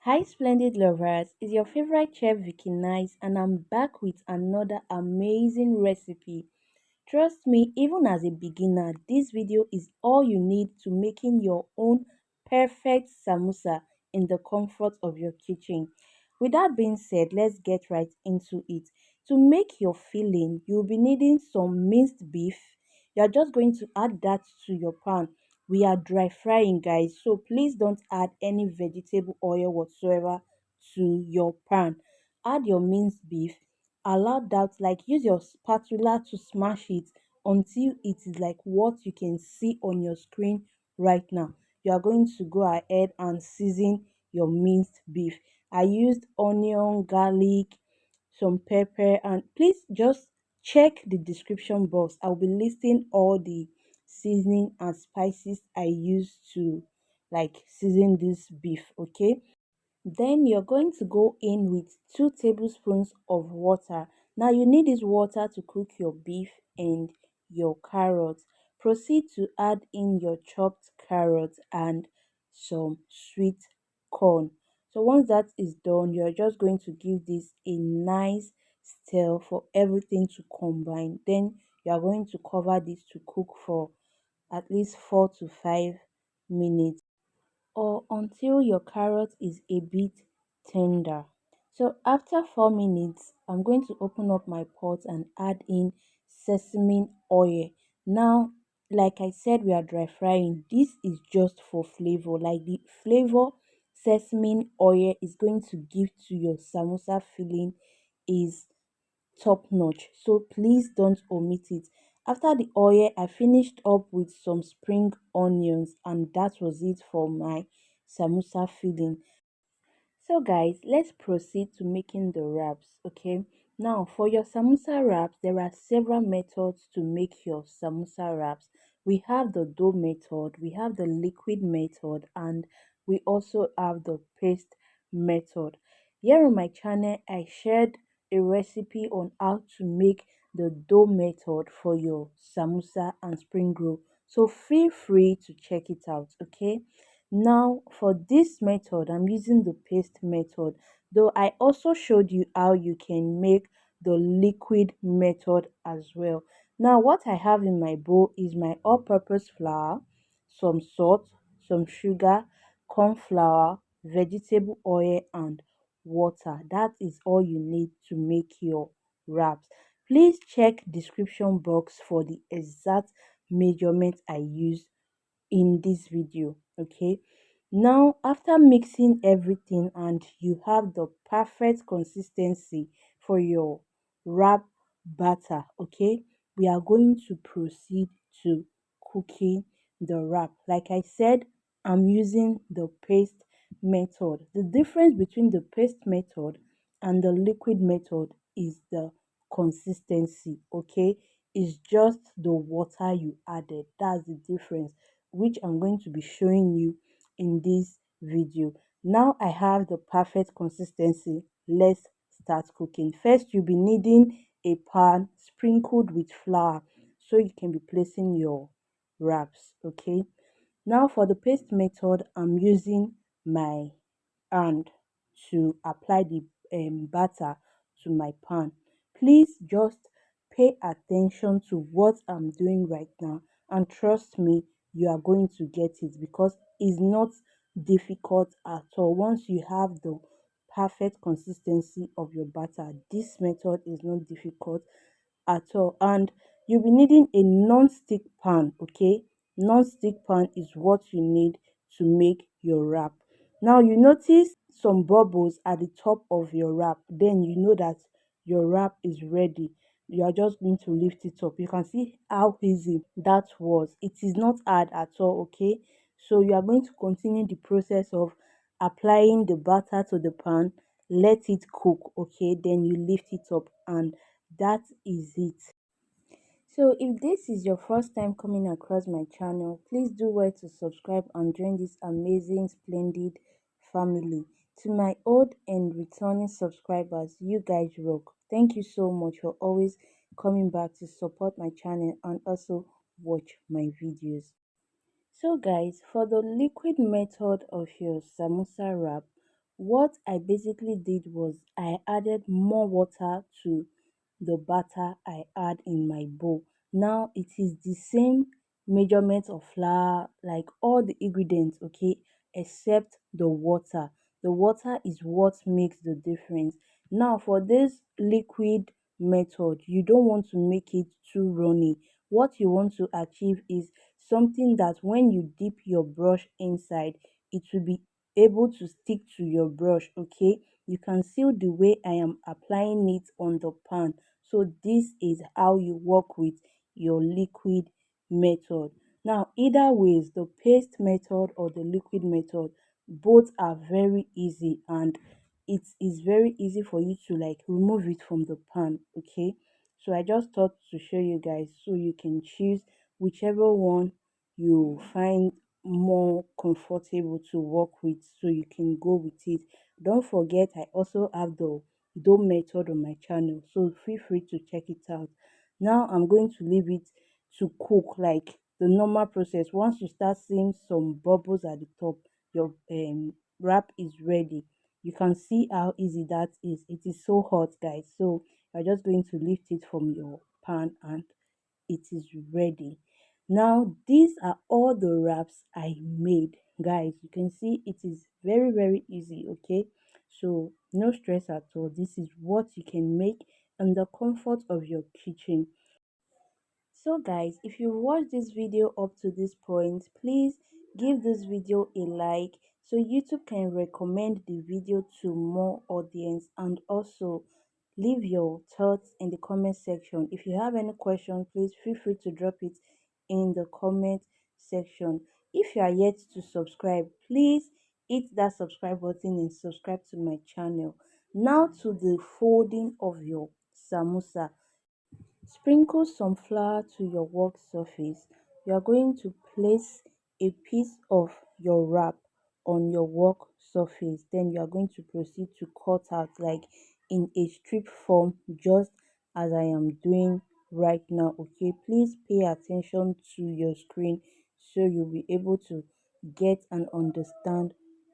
Hi, splendid lovers! It's your favorite chef Vicky Nice, and I'm back with another amazing recipe. Trust me, even as a beginner, this video is all you need to making your own perfect samosa in the comfort of your kitchen. With that being said, let's get right into it. To make your filling, you'll be needing some minced beef. You're just going to add that to your pan. We are dry frying, guys, so please don't add any vegetable oil whatsoever to your pan. Add your minced beef, allow that, like, use your spatula to smash it until it is like what you can see on your screen right now. You are going to go ahead and season your minced beef. I used onion, garlic, some pepper, and please just check the description box. I'll be listing all the seasoning and spices I used to like season this beef. Okay, then you're going to go in with 2 tablespoons of water. Now you need this water to cook your beef and your carrots. Proceed to add in your chopped carrots and some sweet corn. So once that is done, you're just going to give this a nice stir for everything to combine. Then you are going to cover this to cook for at least 4 to 5 minutes or until your carrot is a bit tender. So after 4 minutes, I'm going to open up my pot and add in sesame oil. Now, like I said, we are dry frying. This is just for flavor. Like the flavor sesame oil is going to give to your samosa filling is top notch, so please don't omit it. After the oil, I finished up with some spring onions, and that was it for my samosa filling. So guys, let's proceed to making the wraps. Okay, now for your samosa wraps, there are several methods to make your samosa wraps. We have the dough method, we have the liquid method, and we also have the paste method. Here on my channel, I shared a recipe on how to make the dough method for your samosa and spring roll, so feel free to check it out. Okay, now for this method, I'm using the paste method, though I also showed you how you can make the liquid method as well. Now what I have in my bowl is my all-purpose flour, some salt, some sugar, corn flour, vegetable oil, and water. That is all you need to make your wraps. Please check description box for the exact measurement I used in this video. Okay, now after mixing everything and you have the perfect consistency for your wrap batter, okay, we are going to proceed to cooking the wrap. Like I said, I'm using the paste method. The difference between the paste method and the liquid method is the consistency. Okay, it's just the water you added. That's the difference, which I'm going to be showing you in this video. Now I have the perfect consistency. Let's start cooking. First, you'll be needing a pan sprinkled with flour so you can be placing your wraps. Okay, now for the paste method, I'm using my hand to apply the batter to my pan. Please just pay attention to what I'm doing right now, and trust me, you are going to get it because it's not difficult at all. Once you have the perfect consistency of your batter, this method is not difficult at all. And you'll be needing a non-stick pan. Okay, non-stick pan is what you need to make your wrap. Now you notice some bubbles at the top of your wrap, then you know that your wrap is ready. You are just going to lift it up. You can see how easy that was. It is not hard at all. Okay, so you are going to continue the process of applying the batter to the pan, let it cook. Okay, then you lift it up, and that is it. So if this is your first time coming across my channel, please do well to subscribe and join this amazing, splendid family. To my old and returning subscribers, you guys rock. Thank you so much for always coming back to support my channel and also watch my videos. So guys, for the liquid method of your samosa wrap, What I basically did was I added more water to the batter I add in my bowl. Now it is the same measurement of flour, like all the ingredients, okay, except the water. The water is what makes the difference. Now for this liquid method, you don't want to make it too runny. What you want to achieve is something that when you dip your brush inside, it will be able to stick to your brush. Okay, you can see the way I am applying it on the pan. So this is how you work with your liquid method. Now either ways, the paste method or the liquid method, both are very easy, and it is very easy for you to like remove it from the pan. Okay, so I just thought to show you guys so you can choose whichever one you find more comfortable to work with, so you can go with it. Don't forget, I also have the dough method on my channel, so feel free to check it out. Now I'm going to leave it to cook like the normal process. Once you start seeing some bubbles at the top, your wrap is ready. You can see how easy that is. It is so hot, guys, so you're just going to lift it from your pan and it is ready. Now these are all the wraps I made, guys. You can see it is very easy. Okay, so no stress at all. This is what you can make in the comfort of your kitchen. So guys, if you watched this video up to this point, please give this video a like so YouTube can recommend the video to more audience, and also leave your thoughts in the comment section. If you have any questions, please feel free to drop it in the comment section. If you are yet to subscribe, please hit that subscribe button and subscribe to my channel. Now to the folding of your samosa. Sprinkle some flour to your work surface. You are going to place a piece of your wrap on your work surface. Then you are going to proceed to cut out like in a strip form, just as I am doing right now. Okay, please pay attention to your screen so you'll be able to get and understand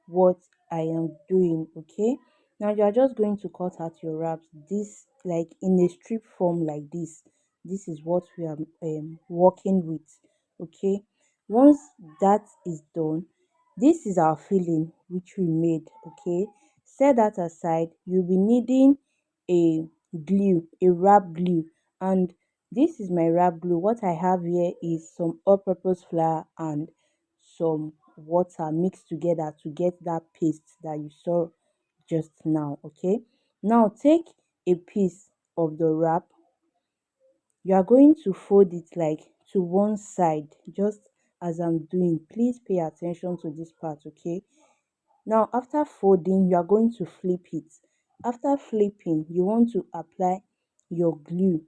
what I am doing. Okay, now you are just going to cut out your wraps this like in a strip form like this. This is what we are working with. Okay, once that is done, this is our filling which we made. Okay, set that aside. You'll be needing a glue, a wrap glue, and this is my wrap glue. What I have here is some all-purpose flour and some water mixed together to get that paste that you saw just now. Okay, now take a piece of the wrap. You are going to fold it like to one side, just as I'm doing. Please pay attention to this part. Okay, now after folding, you are going to flip it. After flipping, you want to apply your glue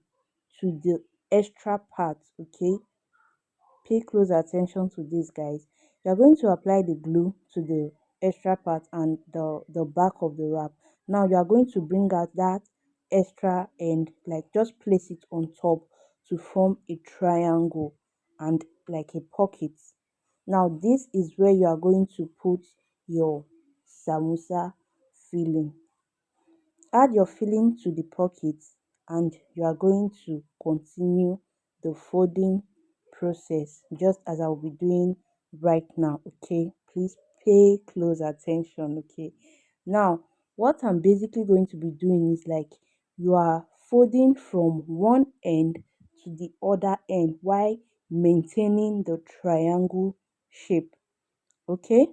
to the extra part. Okay, pay close attention to this, guys. You are going to apply the glue to the extra part and the back of the wrap. Now you are going to bring out that extra end, like just place it on top to form a triangle and like a pocket. Now this is where you are going to put your samosa filling. Add your filling to the pocket and you are going to continue the folding process just as I'll be doing right now. Okay, please pay close attention. Okay, now what I'm basically going to be doing is like you are folding from one end to the other end while maintaining the triangle shape. Okay,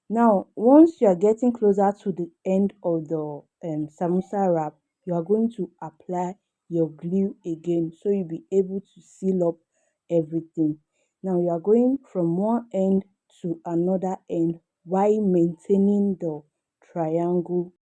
now, once you are getting closer to the end of the samosa wrap, you are going to apply your glue again so you'll be able to seal up everything. Now, you are going from one end to another end while maintaining the triangle.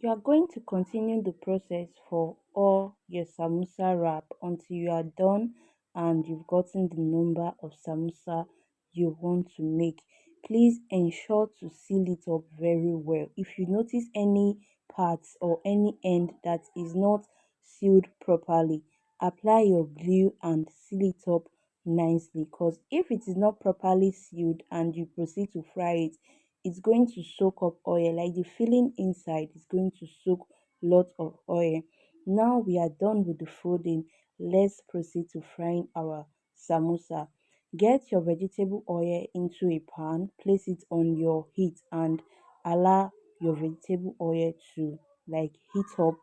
You are going to continue the process for all your samosa wrap until you are done and you've gotten the number of samosa you want to make. Please ensure to seal it up very well. If you notice any parts or any end that is not sealed properly, apply your glue and seal it up nicely, because if it is not properly sealed and you proceed to fry it, it's going to soak up oil, like the filling inside is going to soak lots of oil. Now we are done with the folding. Let's proceed to frying our samosa. Get your vegetable oil into a pan, place it on your heat and allow your vegetable oil to like heat up.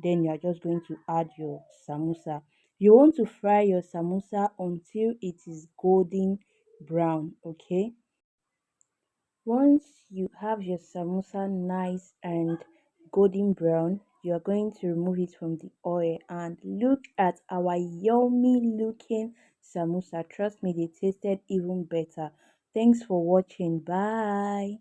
Then you are just going to add your samosa. You want to fry your samosa until it is golden brown, okay? Once you have your samosa nice and golden brown, you are going to remove it from the oil and look at our yummy looking samosa. Trust me, they tasted even better. Thanks for watching. Bye.